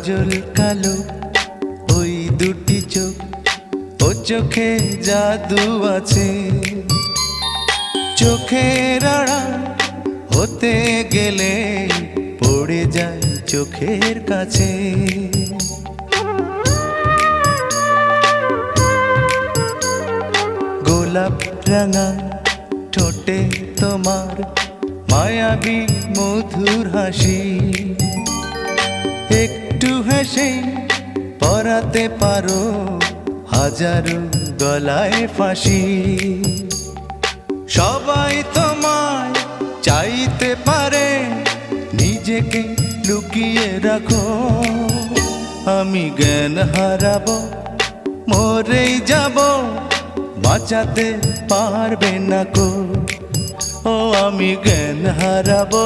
কাজল কালো ওই দুটি চোখ, ও চোখে জাদু আছে। চোখের আড়াল হতে গেলে পড়ে যায় চোখের কাছে। গোলাপ রাঙা ঠোঁটে তোমার মায়াবী মধুর হাসি, একটু হেসে পরাতে পারো হাজারো গলায় ফাঁসি। সবাই তোমায় চাইতে পারে, নিজেকে লুকিয়ে রাখো। আমি জ্ঞান হারাবো, মরেই যাব, বাঁচাতে পারবে না কো। ও আমি জ্ঞান হারাবো,